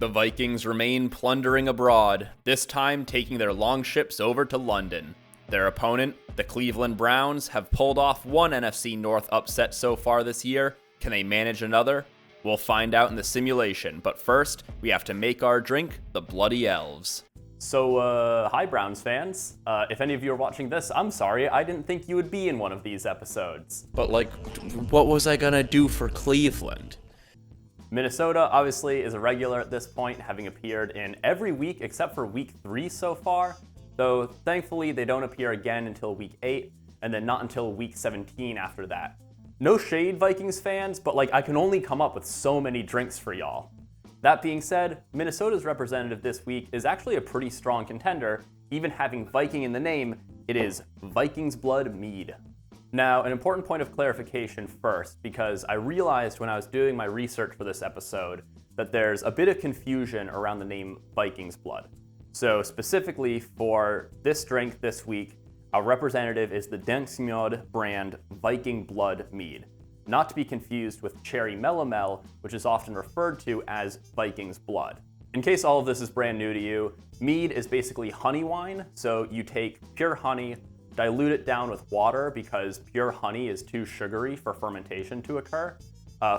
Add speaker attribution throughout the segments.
Speaker 1: The Vikings remain plundering abroad, this time taking their longships over to London. Their opponent, the Cleveland Browns, have pulled off one NFC North upset so far this year. Can they manage another? We'll find out in the simulation, but first, we have to make our drink, the Bloody Elves.
Speaker 2: So, hi Browns fans. If any of you are watching this, I'm sorry, I didn't think you would be in one of these episodes.
Speaker 1: But what was I gonna do for Cleveland?
Speaker 2: Minnesota, obviously, is a regular at this point, having appeared in every week except for week 3 so far, though thankfully they don't appear again until week 8, and then not until week 17 after that. No shade, Vikings fans, but I can only come up with so many drinks for y'all. That being said, Minnesota's representative this week is actually a pretty strong contender, even having Viking in the name. It is Vikings Blood Mead. Now, an important point of clarification first, because I realized when I was doing my research for this episode that there's a bit of confusion around the name Vikings Blood. So specifically for this drink this week, our representative is the Endscreen North brand Viking Blood Mead, not to be confused with Cherry Melomel, which is often referred to as Vikings Blood. In case all of this is brand new to you, mead is basically honey wine, so you take pure honey, dilute it down with water because pure honey is too sugary for fermentation to occur.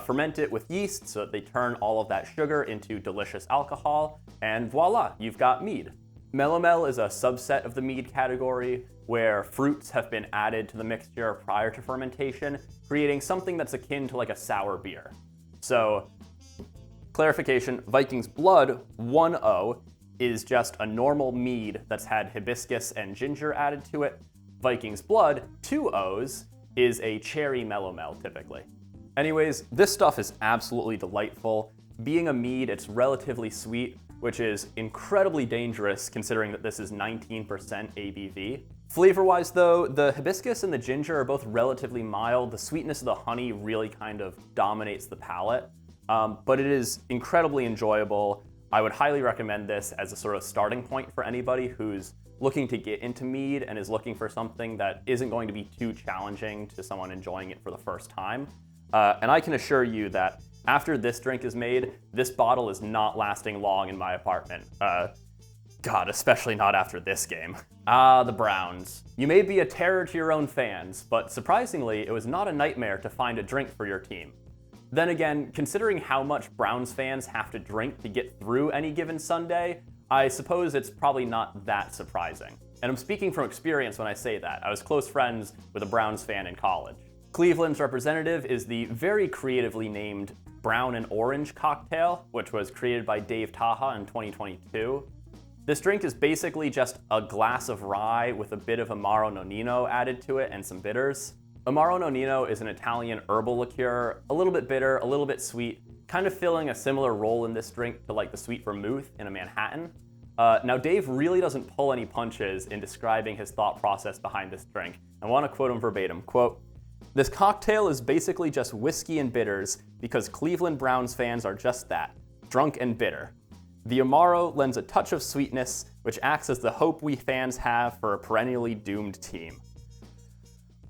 Speaker 2: Ferment it with yeast so that they turn all of that sugar into delicious alcohol, and voila, you've got mead. Melomel is a subset of the mead category where fruits have been added to the mixture prior to fermentation, creating something that's akin to a sour beer. So, clarification, Vikings Blood 1.0 is just a normal mead that's had hibiscus and ginger added to it. Vikings Blood 2.0 is a cherry melomel typically. Anyways, this stuff is absolutely delightful. Being a mead, it's relatively sweet, which is incredibly dangerous considering that this is 19% ABV. Flavor-wise though, the hibiscus and the ginger are both relatively mild. The sweetness of the honey really kind of dominates the palate, but it is incredibly enjoyable. I would highly recommend this as a sort of starting point for anybody who's looking to get into mead and is looking for something that isn't going to be too challenging to someone enjoying it for the first time. And I can assure you that after this drink is made, this bottle is not lasting long in my apartment. God, especially not after this game. The Browns. You may be a terror to your own fans, but surprisingly, it was not a nightmare to find a drink for your team. Then again, considering how much Browns fans have to drink to get through any given Sunday, I suppose it's probably not that surprising. And I'm speaking from experience when I say that. I was close friends with a Browns fan in college. Cleveland's representative is the very creatively named Brown and Orange cocktail, which was created by Dave Taha in 2022. This drink is basically just a glass of rye with a bit of Amaro Nonino added to it and some bitters. Amaro Nonino is an Italian herbal liqueur, a little bit bitter, a little bit sweet, kind of filling a similar role in this drink to the sweet vermouth in a Manhattan. Now Dave really doesn't pull any punches in describing his thought process behind this drink. I want to quote him verbatim, quote, "This cocktail is basically just whiskey and bitters because Cleveland Browns fans are just that, drunk and bitter. The Amaro lends a touch of sweetness, which acts as the hope we fans have for a perennially doomed team."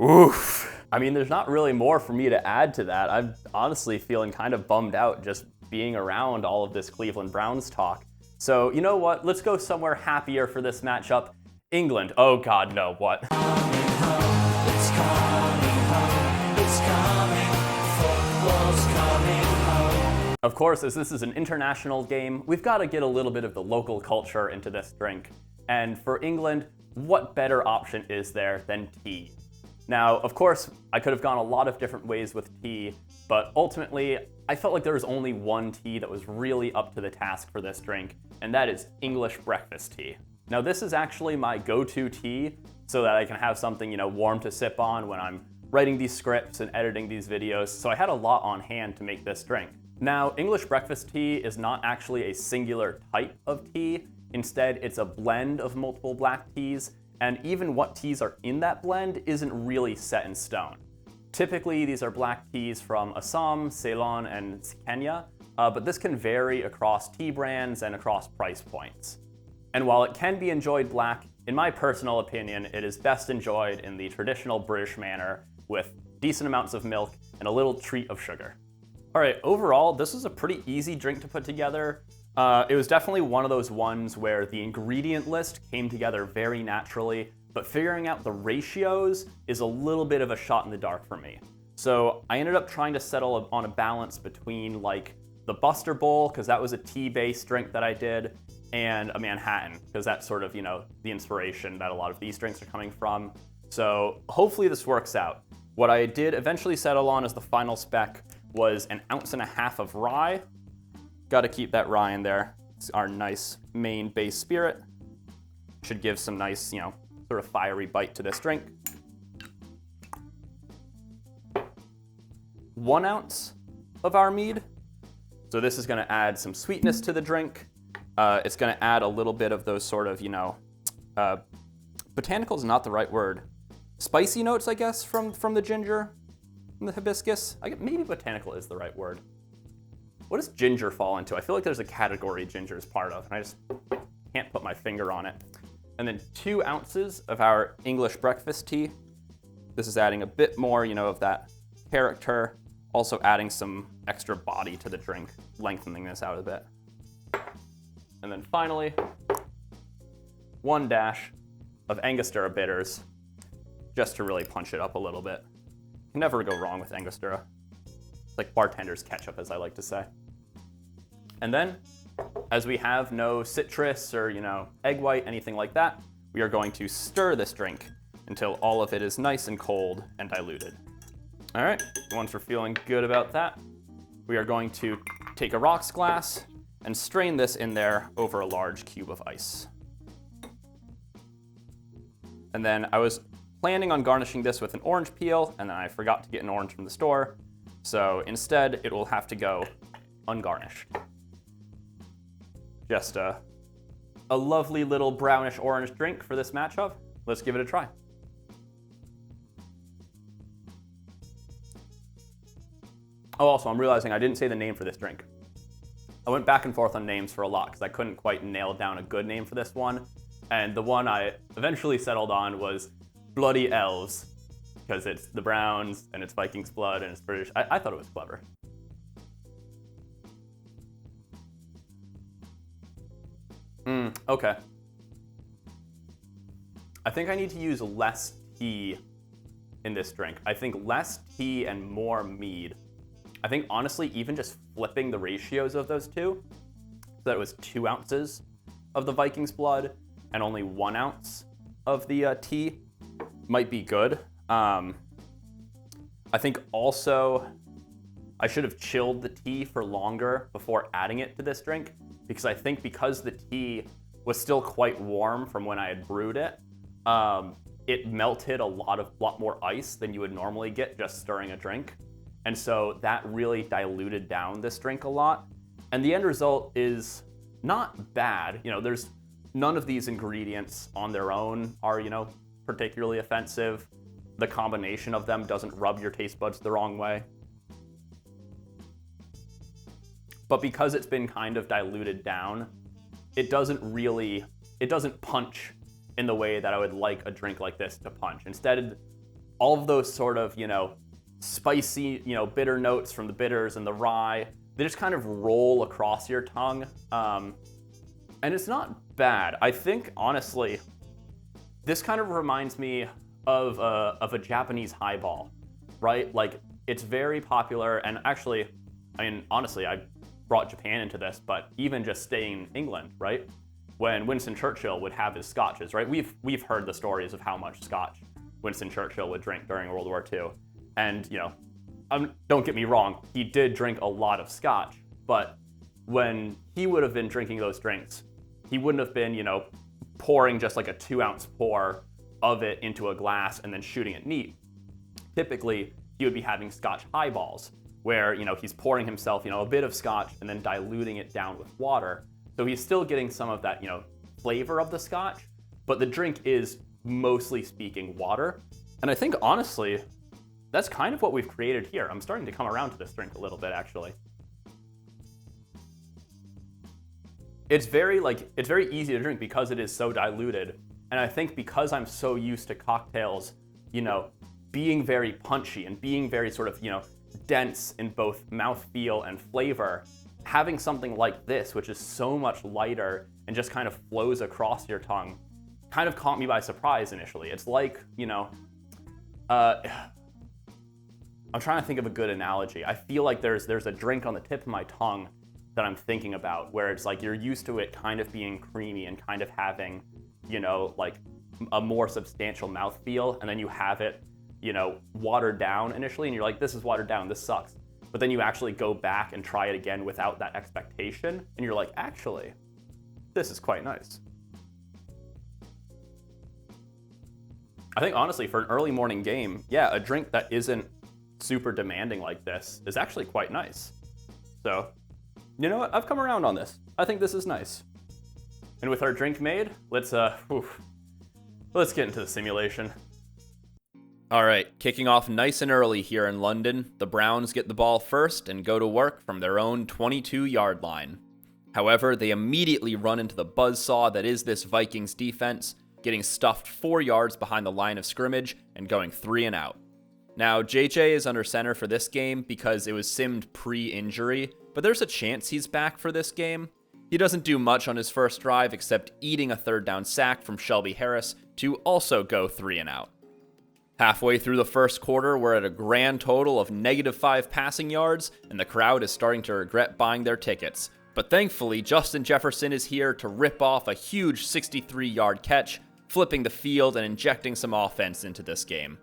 Speaker 2: Oof. I mean, there's not really more for me to add to that. I'm honestly feeling kind of bummed out just being around all of this Cleveland Browns talk. So, you know what? Let's go somewhere happier for this matchup. England. Oh God, no, what? Of course, as this is an international game, we've got to get a little bit of the local culture into this drink. And for England, what better option is there than tea? Now, of course, I could have gone a lot of different ways with tea, but ultimately, I felt like there was only one tea that was really up to the task for this drink, and that is English breakfast tea. Now, this is actually my go-to tea so that I can have something, warm to sip on when I'm writing these scripts and editing these videos, so I had a lot on hand to make this drink. Now, English breakfast tea is not actually a singular type of tea. Instead, it's a blend of multiple black teas, and even what teas are in that blend isn't really set in stone. Typically, these are black teas from Assam, Ceylon, and Kenya, but this can vary across tea brands and across price points. And while it can be enjoyed black, in my personal opinion, it is best enjoyed in the traditional British manner with decent amounts of milk and a little treat of sugar. All right, overall, this is a pretty easy drink to put together. It was definitely one of those ones where the ingredient list came together very naturally, but figuring out the ratios is a little bit of a shot in the dark for me. So I ended up trying to settle on a balance between like the Buster Bowl, because that was a tea-based drink that I did, and a Manhattan, because that's sort of, the inspiration that a lot of these drinks are coming from. So hopefully this works out. What I did eventually settle on as the final spec was 1.5 ounces of rye. Got to keep that rye in there. It's our nice main base spirit. Should give some nice, sort of fiery bite to this drink. 1 ounce of our mead. So this is going to add some sweetness to the drink. It's going to add a little bit of those sort of, botanical is not the right word. Spicy notes, I guess, from the ginger, from the hibiscus. Maybe botanical is the right word. What does ginger fall into? I feel like there's a category ginger is part of, and I just can't put my finger on it. And then 2 ounces of our English breakfast tea. This is adding a bit more, of that character, also adding some extra body to the drink, lengthening this out a bit. And then finally, 1 dash of Angostura Bitters, just to really punch it up a little bit. You can never go wrong with Angostura. It's like bartender's ketchup, as I like to say. And then, as we have no citrus or, egg white, anything like that, we are going to stir this drink until all of it is nice and cold and diluted. All right, once we're feeling good about that, we are going to take a rocks glass and strain this in there over a large cube of ice. And then I was planning on garnishing this with an orange peel, and then I forgot to get an orange from the store. So instead, it will have to go ungarnished. Just a lovely little brownish orange drink for this matchup. Let's give it a try. Oh, also, I'm realizing I didn't say the name for this drink. I went back and forth on names for a lot because I couldn't quite nail down a good name for this one. And the one I eventually settled on was Bloody Elves, because it's the Browns and it's Vikings blood and it's British. I thought it was clever. Okay. I think I need to use less tea in this drink. I think less tea and more mead. I think honestly, even just flipping the ratios of those two, so that it was 2 ounces of the Vikings blood and only 1 ounce of the tea might be good. I think also I should have chilled the tea for longer before adding it to this drink, because I think because the tea was still quite warm from when I had brewed it, it melted a lot more ice than you would normally get just stirring a drink. And so that really diluted down this drink a lot. And the end result is not bad. There's none of these ingredients on their own are, particularly offensive. The combination of them doesn't rub your taste buds the wrong way. But because it's been kind of diluted down, it doesn't punch in the way that I would like a drink like this to punch. Instead, all of those sort of, spicy, bitter notes from the bitters and the rye, they just kind of roll across your tongue. And it's not bad. I think, honestly, this kind of reminds me of a Japanese highball, right? Like, it's very popular, and actually, honestly, I brought Japan into this, but even just staying in England, right? When Winston Churchill would have his scotches, right? We've heard the stories of how much scotch Winston Churchill would drink during World War II. And, don't get me wrong, he did drink a lot of scotch, but when he would have been drinking those drinks, he wouldn't have been, pouring just like a 2-ounce pour of it into a glass and then shooting it neat. Typically, he would be having scotch highballs, where, he's pouring himself, a bit of scotch and then diluting it down with water. So he's still getting some of that, flavor of the scotch, but the drink is mostly speaking water. And I think, honestly, that's kind of what we've created here. I'm starting to come around to this drink a little bit, actually. It's very easy to drink because it is so diluted. And I think because I'm so used to cocktails, being very punchy and being very sort of, dense in both mouthfeel and flavor, having something like this, which is so much lighter and just kind of flows across your tongue, kind of caught me by surprise initially. It's like, I'm trying to think of a good analogy. I feel like there's a drink on the tip of my tongue that I'm thinking about, where it's like you're used to it kind of being creamy and kind of having, like a more substantial mouthfeel, and then you have it, watered down initially, and you're like, this is watered down, this sucks. But then you actually go back and try it again without that expectation, and you're like, actually, this is quite nice. I think honestly, for an early morning game, yeah, a drink that isn't super demanding like this is actually quite nice. So, you know what? I've come around on this. I think this is nice. And with our drink made, let's get into the simulation.
Speaker 1: All right, kicking off nice and early here in London, the Browns get the ball first and go to work from their own 22-yard line. However, they immediately run into the buzzsaw that is this Vikings defense, getting stuffed 4 yards behind the line of scrimmage and going 3 and out. Now, JJ is under center for this game because it was simmed pre-injury, but there's a chance he's back for this game. He doesn't do much on his first drive except eating a third down sack from Shelby Harris to also go 3 and out. Halfway through the first quarter, we're at a grand total of -5 passing yards, and the crowd is starting to regret buying their tickets. But thankfully, Justin Jefferson is here to rip off a huge 63-yard catch, flipping the field and injecting some offense into this game.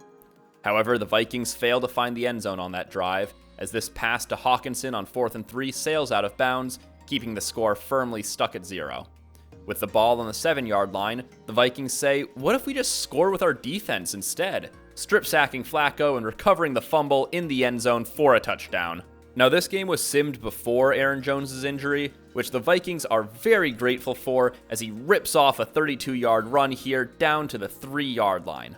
Speaker 1: However, the Vikings fail to find the end zone on that drive, as this pass to Hawkinson on 4th and 3 sails out of bounds, keeping the score firmly stuck at 0. With the ball on the 7-yard line, the Vikings say, what if we just score with our defense instead? Strip sacking Flacco and recovering the fumble in the end zone for a touchdown. Now, this game was simmed before Aaron Jones' injury, which the Vikings are very grateful for, as he rips off a 32-yard run here down to the 3-yard line.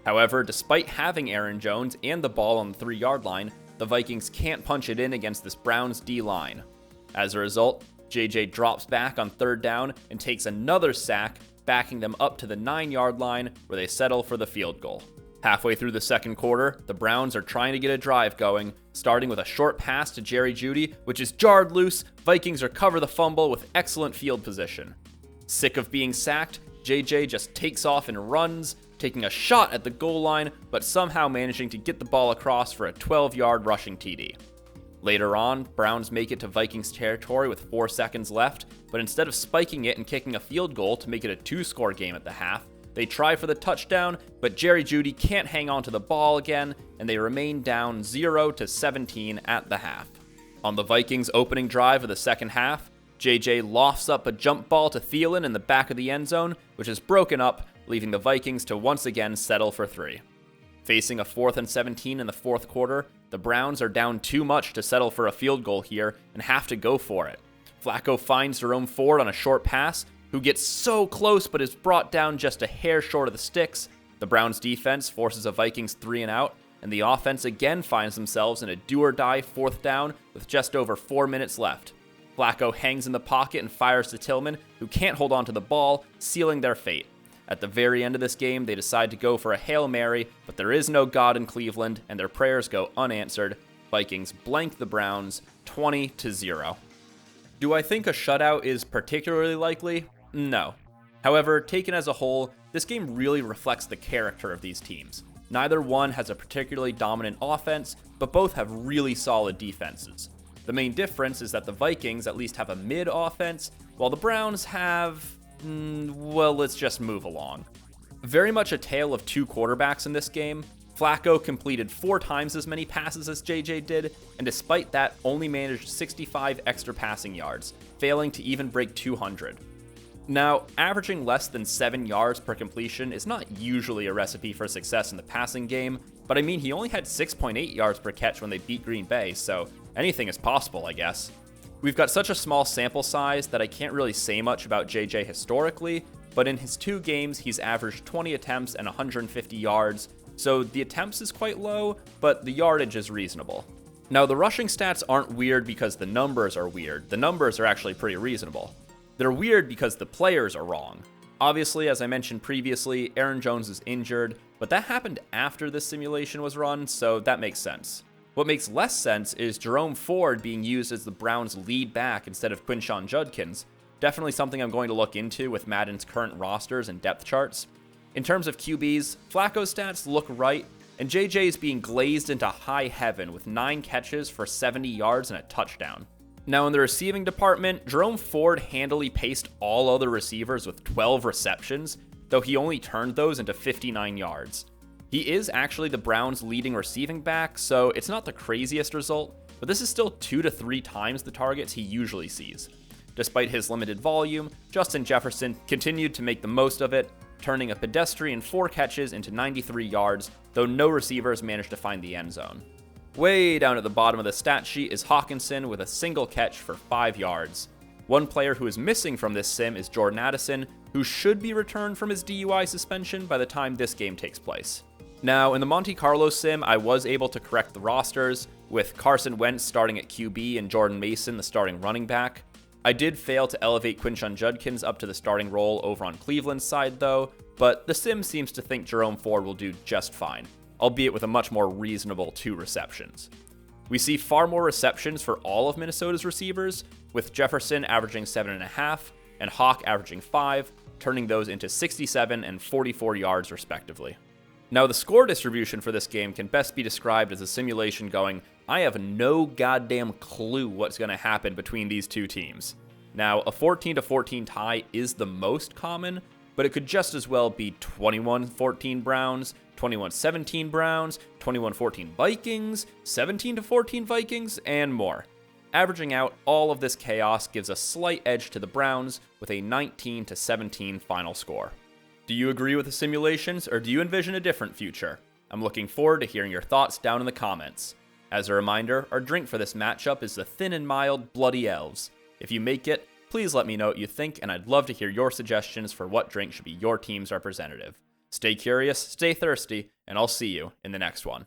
Speaker 1: However, despite having Aaron Jones and the ball on the 3-yard line, the Vikings can't punch it in against this Browns D-line. As a result, JJ drops back on 3rd down and takes another sack, backing them up to the 9-yard line, where they settle for the field goal. Halfway through the second quarter, the Browns are trying to get a drive going, starting with a short pass to Jerry Jeudy, which is jarred loose. Vikings recover the fumble with excellent field position. Sick of being sacked, JJ just takes off and runs, taking a shot at the goal line, but somehow managing to get the ball across for a 12-yard rushing TD. Later on, Browns make it to Vikings territory with 4 seconds left, but instead of spiking it and kicking a field goal to make it a 2-score game at the half, they try for the touchdown, but Jerry Jeudy can't hang on to the ball again, and they remain down 0-17 at the half. On the Vikings' opening drive of the second half, JJ lofts up a jump ball to Thielen in the back of the end zone, which is broken up, leaving the Vikings to once again settle for 3. Facing a 4th and 17 in the fourth quarter, the Browns are down too much to settle for a field goal here and have to go for it. Flacco finds Jerome Ford on a short pass, who gets so close but is brought down just a hair short of the sticks. The Browns defense forces a Vikings 3 and out, and the offense again finds themselves in a do-or-die 4th down with just over 4 minutes left. Flacco hangs in the pocket and fires to Tillman, who can't hold on to the ball, sealing their fate. At the very end of this game, they decide to go for a Hail Mary, but there is no God in Cleveland, and their prayers go unanswered. Vikings blank the Browns 20-0. Do I think a shutout is particularly likely? No. However, taken as a whole, this game really reflects the character of these teams. Neither one has a particularly dominant offense, but both have really solid defenses. The main difference is that the Vikings at least have a mid offense, while the Browns have, well, let's just move along. Very much a tale of 2 quarterbacks in this game. Flacco completed 4 times as many passes as JJ did, and despite that, only managed 65 extra passing yards, failing to even break 200. Now, averaging less than 7 yards per completion is not usually a recipe for success in the passing game, but I mean, he only had 6.8 yards per catch when they beat Green Bay, so anything is possible, I guess. We've got such a small sample size that I can't really say much about JJ historically, but in his 2 games, he's averaged 20 attempts and 150 yards, so the attempts is quite low, but the yardage is reasonable. Now, the rushing stats aren't weird because the numbers are weird. The numbers are actually pretty reasonable. They're weird because the players are wrong. Obviously, as I mentioned previously, Aaron Jones is injured, but that happened after this simulation was run, so that makes sense. What makes less sense is Jerome Ford being used as the Browns' lead back instead of Quinshon Judkins. Definitely something I'm going to look into with Madden's current rosters and depth charts. In terms of QBs, Flacco's stats look right, and JJ is being glazed into high heaven with 9 catches for 70 yards and a touchdown. Now in the receiving department, Jerome Ford handily paced all other receivers with 12 receptions, though he only turned those into 59 yards. He is actually the Browns' leading receiving back, so it's not the craziest result, but this is still 2 to 3 times the targets he usually sees. Despite his limited volume, Justin Jefferson continued to make the most of it, turning a pedestrian 4 catches into 93 yards, though no receivers managed to find the end zone. Way down at the bottom of the stat sheet is Hawkinson with a single catch for 5 yards. One player who is missing from this sim is Jordan Addison, who should be returned from his DUI suspension by the time this game takes place. Now, in the Monte Carlo sim, I was able to correct the rosters, with Carson Wentz starting at QB and Jordan Mason the starting running back. I did fail to elevate Quinshon Judkins up to the starting role over on Cleveland's side though, but the sim seems to think Jerome Ford will do just fine, albeit with a much more reasonable 2 receptions. We see far more receptions for all of Minnesota's receivers, with Jefferson averaging 7.5 and Hawk averaging 5, turning those into 67 and 44 yards respectively. Now, the score distribution for this game can best be described as a simulation going, I have no goddamn clue what's going to happen between these two teams. Now, a 14-14 tie is the most common, but it could just as well be 21-14 Browns, 21-17 Browns, 21-14 Vikings, 17-14 Vikings, and more. Averaging out all of this chaos gives a slight edge to the Browns with a 19-17 final score. Do you agree with the simulations, or do you envision a different future? I'm looking forward to hearing your thoughts down in the comments. As a reminder, our drink for this matchup is the thin and mild Bloody Elves. If you make it, please let me know what you think, and I'd love to hear your suggestions for what drink should be your team's representative. Stay curious, stay thirsty, and I'll see you in the next one.